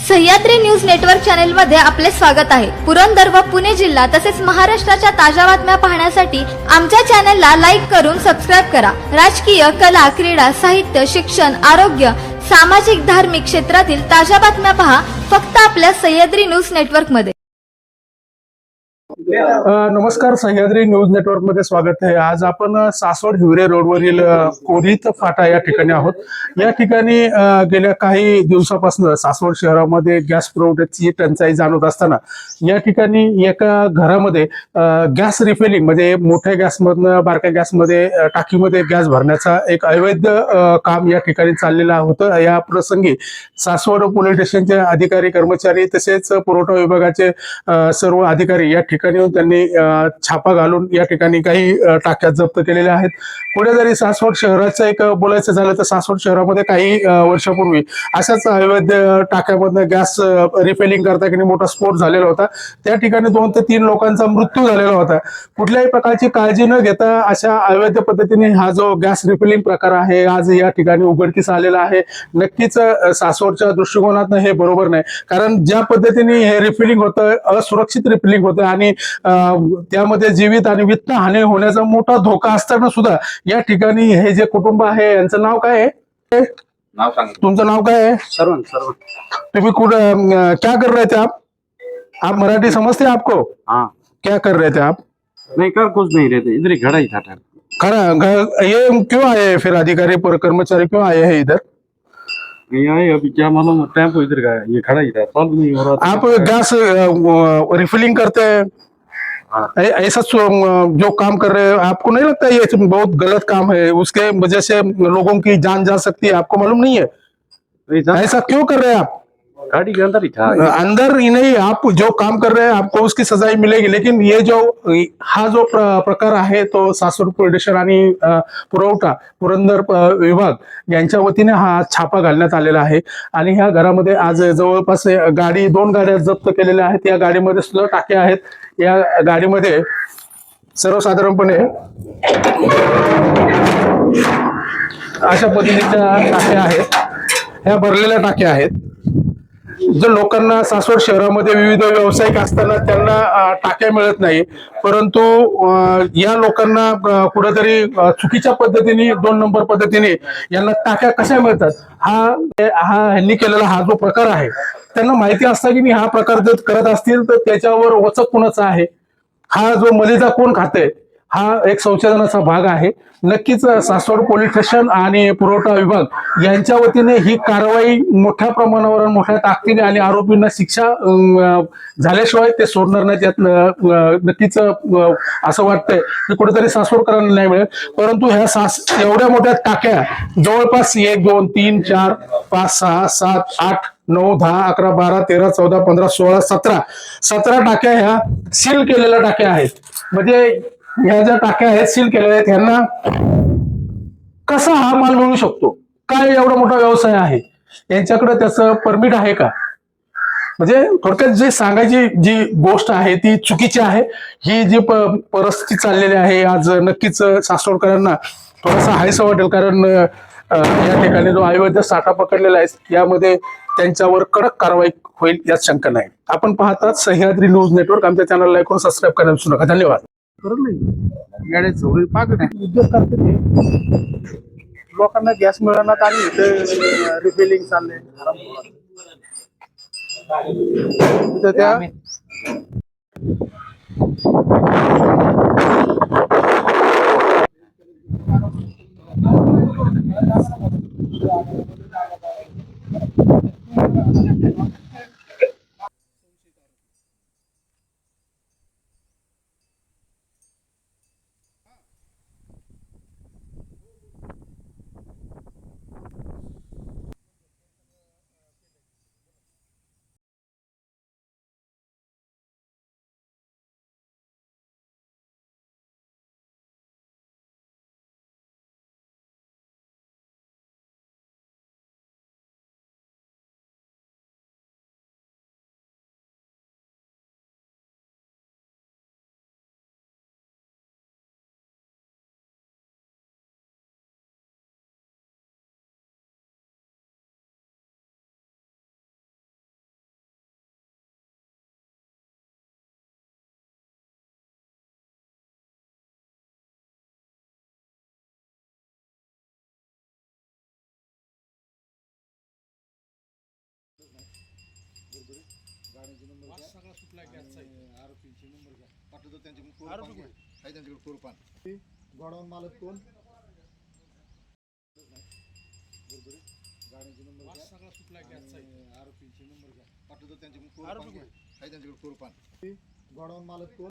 Sahyadri news network channel मध्ये आपले स्वागत आहे। पुरंदर व पुणे जिल्हा तसेच महाराष्ट्राच्या ताज्या बातम्या पाहण्यासाठी आमच्या चॅनलला लाईक करून सबस्क्राइब करा। राजकीय, कला, क्रीडा, साहित्य, शिक्षण, आरोग्य, सामाजिक, धार्मिक क्षेत्रातील ताज्या बातम्या पहा फक्त आपल्या सह्याद्री न्यूज नेटवर्क मध्ये। नमस्कार, सह्याद्री न्यूज नेटवर्क मध्ये स्वागत आहे। आज आपण सासवड हिवरे रोडवरील कोरित फाटा या ठिकाणी आहोत। या ठिकाणी गेल्या काही दिवसापासून सासवड शहरामध्ये गॅस पुरवठ्याची टंचाई जाणवत असताना या ठिकाणी एका घरामध्ये गॅस रिफिलिंग म्हणजे मोठ्या गॅसमधनं बारक्या गॅसमध्ये टाकीमध्ये गॅस भरण्याचा एक अवैध काम या ठिकाणी चाललेलं होतं। या प्रसंगी सासवड पोलीस स्टेशनचे अधिकारी, कर्मचारी तसेच पुरवठा विभागाचे सर्व अधिकारी या ठिकाणी त्यांनी छापा घालून या ठिकाणी काही टाक्या जप्त केलेल्या आहेत। पुढे जरी सासवड शहराचं एक बोलायचं झालं तर सासवड शहरामध्ये काही वर्षापूर्वी अशाच अवैध टाक्यामधनं गॅस रिफिलिंग करता मोठा स्फोट झालेला होता। त्या ठिकाणी 2 ते 3 लोकांचा मृत्यू झालेला होता। कुठल्याही प्रकारची काळजी न घेता अशा अवैध पद्धतीने हा जो गॅस रिफिलिंग प्रकार आहे आज या ठिकाणी उघडकीस आलेला आहे। नक्कीच सासवडच्या दृष्टिकोनातून हे बरोबर नाही, कारण ज्या पद्धतीने हे रिफिलिंग होतं असुरक्षित रिफिलिंग होतं आणि त्यामध्ये जीवित आणि वित्त हानी होण्याचा मोठा धोका असताना सुद्धा या ठिकाणी हे जे कुटुंब आहे यांचं नाव काय आहे? नाव सांग। तुमचं नाव काय आहे? सरवण। सरवण। तुम्ही क्या कर रहे थे आप मराठी समझते आपको? हाँ। क्या कर रहे थे आप? नहीं, कर कुछ नहीं रहे थे, इधर ही खड़ा ही था। खड़ा ये क्यों आए फिर अधिकारी पर कर्मचारी क्यों आए हैं इधर? नहीं आए अभी, क्या मालूम टेम्पो इधर गया, ये खड़ा ही था, सॉल्व नहीं हो रहा था। आप गैस रिफिलिंग करते हैं, हाँ। ऐसा जो काम कर रहे हैं आपको नहीं लगता ये बहुत गलत काम है? उसके वजह से लोगों की जान जा सकती है, आपको मालूम नहीं है? ऐसा क्यों कर रहे हैं आप? गाड़ी के अंदर ही था। अंदर ही नहीं, आप जो काम कर रहे हैं आपको उसकी सजाई मिलेगी, लेकिन ये जो हा जो प्रकार आहे तो सासवड पोलीस स्टेशन आणि पुरवठा पुरंदर विभाग यांच्या वतीने हा छापा घालण्यात आलेला आहे। आणि ह्या घरामध्ये आज जवळपास 2 गाड्या जप्त केलेल्या आहेत। या गाडीमध्ये सुद्धा टाक्या आहेत। या गाडीमध्ये सर्वसाधारणपणे अशा पद्धतीच्या टाक्या आहेत, ह्या भरलेल्या टाक्या आहेत। जो लोकांना सासवड शहरामध्ये विविध व्यावसायिक असताना त्यांना टाक्या मिळत नाही, परंतु या लोकांना कुठेतरी चुकीच्या पद्धतीने 2 नंबर पद्धतीने यांना टाक्या कशा मिळतात ह्यांनी केलेला हा जो प्रकार आहे, त्यांना माहिती असतं की मी हा प्रकार जर करत असतील तर त्याच्यावर वचक कोणाचा आहे, हा जो मलिदा कोण खाते, हा एक संशोधनाचा भाग आहे। नक्कीच सासवड पोलीस स्टेशन आणि पुरवठा विभाग यांच्या वतीने ही कारवाई मोठ्या प्रमाणावर मोठ्या ताकदीने आणि आरोपींना शिक्षा झाल्याशिवाय ते सोडणार नाही। त्यात नक्कीच असं वाटतंय की कुठेतरी सासवडकरांना नाही मिळेल, परंतु ह्या एवढ्या मोठ्या टाक्या जवळपास 1 2 3 4 5 6 7 8 9 10 11 12 13 14 15 16 17 टाक्या ह्या सील केलेल्या टाक्या आहेत। म्हणजे ह्या ज्या टाक्या आहेत सील केलेल्या आहेत, ह्यांना कसा हा माल मिळू शकतो? काय एवढा मोठा व्यवसाय आहे, यांच्याकडे त्याचं परमिट आहे का? म्हणजे थोडक्यात जे सांगायची जी गोष्ट आहे ती चुकीची आहे। ही जी परिस्थिती चाललेली आहे आज नक्कीच सासवडकरांना थोडासा हायसा वाटेल, कारण या ठिकाणी जो अवैध साठा पकडलेला आहे यामध्ये त्यांच्यावर कडक कारवाई होईल यात शंका नाही। आपण पाहतात सह्याद्री न्यूज नेटवर्क। आमच्या चॅनलला लाईक करून सबस्क्राईब करायला विसरू नका। धन्यवाद। उद्योग करते ते लोकांना गॅस मिळणार आणि रिफिलिंग चाललंय सुटला गॅसचा आरोपींचे नंबर घ्या पाठवतो आरोपी त्यांच्याकडून कोण? आहे त्यांच्याकडे कोरपान गोडाऊन मालक कोण गाड्यांचे नंबर वास घ्या सगळा सुटला गॅसचा आरोपींचे नंबर घ्या पाठवतो त्यांच्याकडून आरोपी कोरपान कोण? आहे त्यांच्याकडे कोरपान गोडाऊन मालक कोण